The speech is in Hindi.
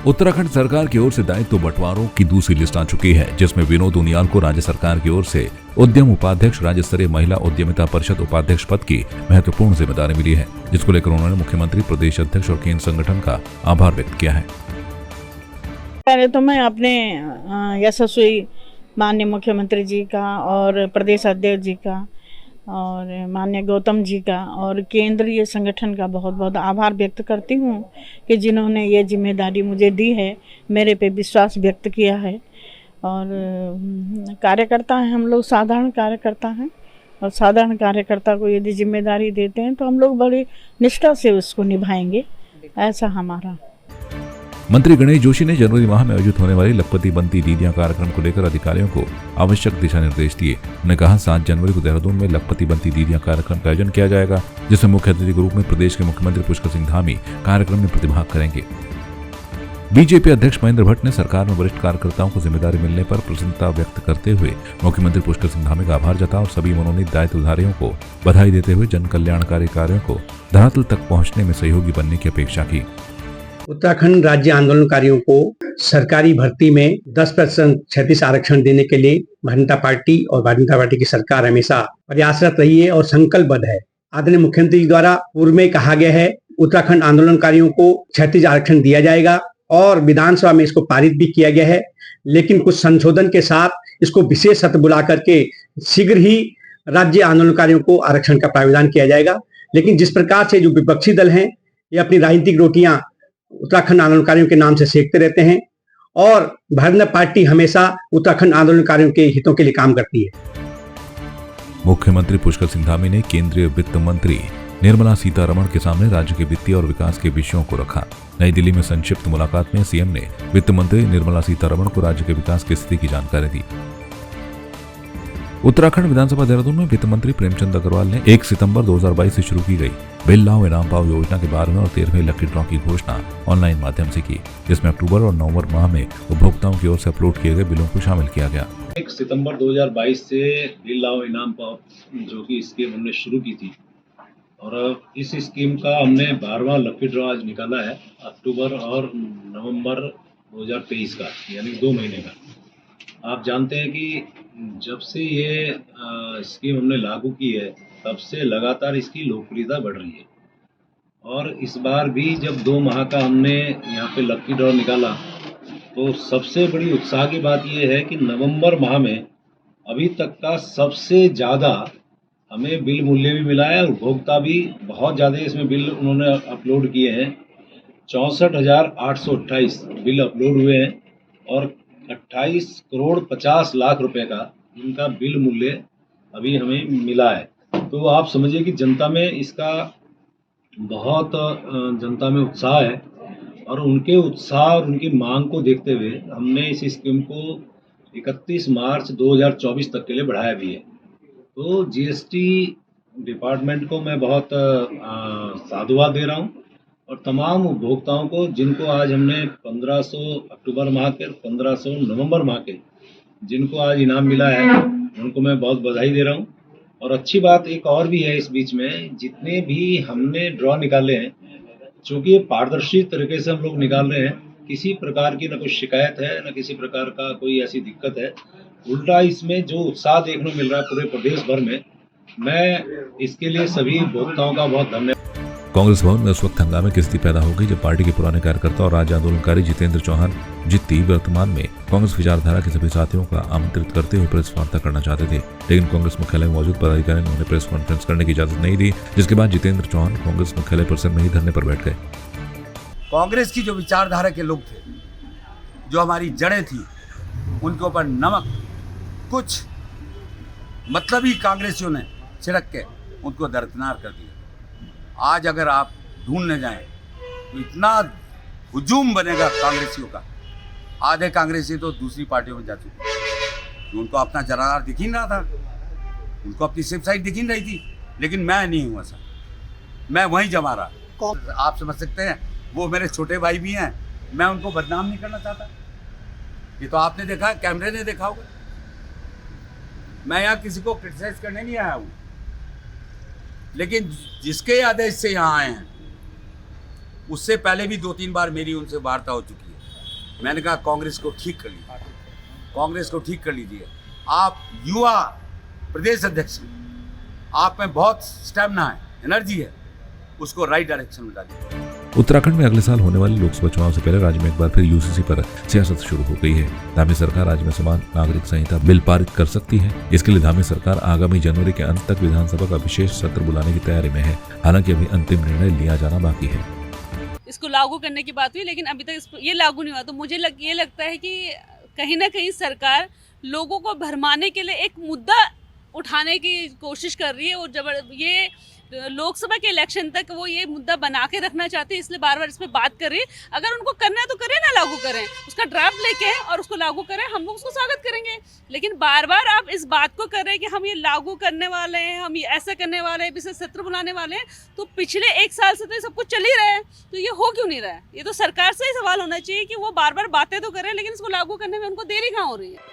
उत्तराखंड सरकार की ओर से दायित्व बंटवारों की दूसरी लिस्ट आ चुकी है, जिसमें विनोद उनियाल को राज्य सरकार की ओर से उद्यम उपाध्यक्ष, राज्य स्तरीय महिला उद्यमिता परिषद उपाध्यक्ष पद की महत्वपूर्ण जिम्मेदारी मिली है, जिसको लेकर उन्होंने मुख्यमंत्री, प्रदेश अध्यक्ष और केंद्र संगठन का आभार व्यक्त किया है। पहले तो मैं अपने यशस्वी माननीय मुख्यमंत्री जी का और प्रदेश अध्यक्ष जी का और माननीय गौतम जी का और केंद्रीय संगठन का बहुत बहुत आभार व्यक्त करती हूँ कि जिन्होंने ये जिम्मेदारी मुझे दी है, मेरे पे विश्वास व्यक्त किया है। और कार्यकर्ता हैं हम लोग, साधारण कार्यकर्ता हैं, और साधारण कार्यकर्ता को यदि जिम्मेदारी देते हैं तो हम लोग बड़ी निष्ठा से उसको निभाएंगे, ऐसा हमारा। मंत्री गणेश जोशी ने जनवरी माह में आयोजित होने वाली लखपति बनती दीदियां कार्यक्रम को लेकर अधिकारियों को आवश्यक दिशा निर्देश दिए। उन्होंने कहा 7 जनवरी को देहरादून में लखपति बनती दीदियां कार्यक्रम का आयोजन किया जाएगा, जिसमें मुख्य अतिथि के रूप में प्रदेश के मुख्यमंत्री पुष्कर सिंह धामी कार्यक्रम में प्रतिभाग करेंगे। बीजेपी अध्यक्ष महेंद्र भट्ट ने सरकार में वरिष्ठ कार्यकर्ताओं को जिम्मेदारी मिलने पर प्रसन्नता व्यक्त करते हुए मुख्यमंत्री पुष्कर सिंह धामी का आभार जताया और सभी मनोनीत दायित्वधारियों को बधाई देते हुए जन कल्याणकारी कार्यों को धरातल तक पहुंचने में सहयोगी बनने की अपेक्षा की। उत्तराखंड राज्य आंदोलनकारियों को सरकारी भर्ती में 10% क्षैतिज आरक्षण देने के लिए भारतीय जनता पार्टी और भारतीय जनता पार्टी की सरकार हमेशा प्रयासरत रही है और संकल्पबद्ध है। आदरणीय मुख्यमंत्री जी द्वारा पूर्व में कहा गया है उत्तराखंड आंदोलनकारियों को क्षैतिज आरक्षण दिया जाएगा और विधानसभा में इसको पारित भी किया गया है, लेकिन कुछ संशोधन के साथ इसको विशेष सत्र बुला करके शीघ्र ही राज्य आंदोलनकारियों को आरक्षण का प्रावधान किया जाएगा। लेकिन जिस प्रकार से जो विपक्षी दल हैं ये अपनी राजनीतिक रोटियां उत्तराखंड आंदोलनकारियों के नाम से सेकते रहते हैं और भारतीय जनता पार्टी हमेशा उत्तराखंड आंदोलनकारियों के हितों के लिए काम करती है। मुख्यमंत्री पुष्कर सिंह धामी ने केंद्रीय वित्त मंत्री निर्मला सीतारमण के सामने राज्य के वित्तीय और विकास के विषयों को रखा। नई दिल्ली में संक्षिप्त मुलाकात में सीएम ने वित्त मंत्री निर्मला सीतारमण को राज्य के विकास की स्थिति की जानकारी दी। उत्तराखंड विधानसभा देहरादून में वित्त मंत्री प्रेमचंद अग्रवाल ने 1 सितंबर 2022 से शुरू की गई बिल लाओ इनाम पाओ योजना के 12वें और 13वें लकी ड्रॉ की घोषणा ऑनलाइन माध्यम से की, जिसमें अक्टूबर और नवंबर माह में उपभोक्ताओं की ओर से अपलोड किए गए बिलों को शामिल किया गया। 1 सितंबर 2022 से बिल लाओ इनाम पाओ जो कि स्कीम हमने शुरू की थी और इस स्कीम का हमने 12वां लकी ड्रॉ आज निकाला है अक्टूबर और नवंबर 2023 का, यानी 2 महीने का। आप जानते हैं कि जब से ये स्कीम हमने लागू की है तब से लगातार इसकी लोकप्रियता बढ़ रही है और इस बार भी जब 2 माह का हमने यहाँ पे लकी ड्रॉ निकाला तो सबसे बड़ी उत्साह की बात ये है कि नवंबर माह में अभी तक का सबसे ज़्यादा हमें बिल मूल्य भी मिला है और उपभोक्ता भी बहुत ज़्यादा इसमें बिल उन्होंने अपलोड किए हैं। 64,828 बिल अपलोड हुए हैं और 28 करोड़ 50 लाख रुपए का इनका बिल मूल्य अभी हमें मिला है। तो आप समझिए कि जनता में इसका बहुत जनता में उत्साह है और उनके उत्साह और उनकी मांग को देखते हुए हमने इस स्कीम को 31 मार्च 2024 तक के लिए बढ़ाया भी है। तो जीएसटी डिपार्टमेंट को मैं बहुत साधुवाद दे रहा हूँ और तमाम उपभोक्ताओं को जिनको आज हमने 1500 अक्टूबर माह के 1500 नवंबर माह के जिनको आज इनाम मिला है उनको मैं बहुत बधाई दे रहा हूँ। और अच्छी बात एक और भी है इस बीच में, जितने भी हमने ड्रॉ निकाले हैं, चूँकि ये पारदर्शी तरीके से हम लोग निकाल रहे हैं, किसी प्रकार की न कोई शिकायत है न किसी प्रकार का कोई ऐसी दिक्कत है। उल्टा इसमें जो उत्साह देखने को मिल रहा है पूरे प्रदेश भर में, मैं इसके लिए सभी उपभोक्ताओं का बहुत धन्यवाद। कांग्रेस भवन में उस वक्त हंगामे की स्थिति पैदा हो गई जब पार्टी के पुराने कार्यकर्ता और राज्य आंदोलनकारी जितेंद्र चौहान जित्ती वर्तमान में कांग्रेस विचारधारा के सभी साथियों का आमंत्रित करते हुए प्रेस वार्ता करना चाहते थे, लेकिन कांग्रेस मुख्यालय में मौजूद पदाधिकारी ने उन्हें प्रेस कॉन्फ्रेंस करने की इजाजत नहीं दी, जिसके बाद जितेंद्र चौहान कांग्रेस मुख्यालय परिसर में ही धरने पर बैठ गए। कांग्रेस की जो विचारधारा के लोग थे, जो हमारी जड़ें थी, उनके ऊपर नमक कुछ मतलबी कांग्रेसियों ने छिड़क के उनको दरकिनार कर दिया। आज अगर आप ढूंढने जाएं तो इतना हुजूम बनेगा कांग्रेसियों का, आधे कांग्रेसी तो दूसरी पार्टियों में जा चुके, उनको अपना जनाधार दिख ही रहा था, उनको अपनी सिर्फ साइड दिख ही रही थी, लेकिन मैं नहीं हूँ ऐसा, मैं वहीं जमा रहा। आप समझ सकते हैं, वो मेरे छोटे भाई भी हैं, मैं उनको बदनाम नहीं करना चाहता। ये तो आपने देखा, कैमरे ने देखा होगा। मैं यहाँ किसी को क्रिटिसाइज करने नहीं आया हूँ, लेकिन जिसके आदेश से यहाँ आए हैं उससे पहले भी 2-3 बार मेरी उनसे वार्ता हो चुकी है। मैंने कहा कांग्रेस को ठीक कर लीजिए, कांग्रेस को ठीक कर लीजिए। आप युवा प्रदेश अध्यक्ष हैं, आप में बहुत स्टेमिना है, एनर्जी है, उसको राइट डायरेक्शन में डालिए। उत्तराखंड में अगले साल होने वाले लोकसभा चुनाव से पहले राज्य में एक बार फिर यूसीसी पर सियासत शुरू हो गई है। धामी सरकार राज्य में समान नागरिक संहिता बिल पारित कर सकती है। इसके लिए धामी सरकार आगामी जनवरी के अंत तक विधानसभा का विशेष सत्र बुलाने की तैयारी में है। हालांकि अभी अंतिम निर्णय लिया जाना बाकी है। इसको लागू करने की बात हुई, लेकिन अभी तक ये लागू नहीं हुआ। तो मुझे ये लगता है कि कहीं ना कहीं सरकार लोगों को भरमाने के लिए एक मुद्दा उठाने की कोशिश कर रही है और ये लोकसभा के इलेक्शन तक वो ये मुद्दा बना के रखना चाहती है, इसलिए बार बार इस पर बात कर रही है। अगर उनको करना है तो करें ना, लागू करें, उसका ड्राफ्ट लेके हैं और उसको लागू करें, हम लोग उसको स्वागत करेंगे। लेकिन बार बार आप इस बात को कर रहे हैं कि हम ये लागू करने वाले हैं, हम ये ऐसा करने वाले हैं, विशेष सत्र बुलाने वाले हैं। तो पिछले 1 साल से तो ये सब कुछ चल ही रहा है, तो ये हो क्यों नहीं रहा है? ये तो सरकार से ही सवाल होना चाहिए कि वो बार बार बातें तो करें, लेकिन इसको लागू करने में उनको देरी कहाँ हो रही है।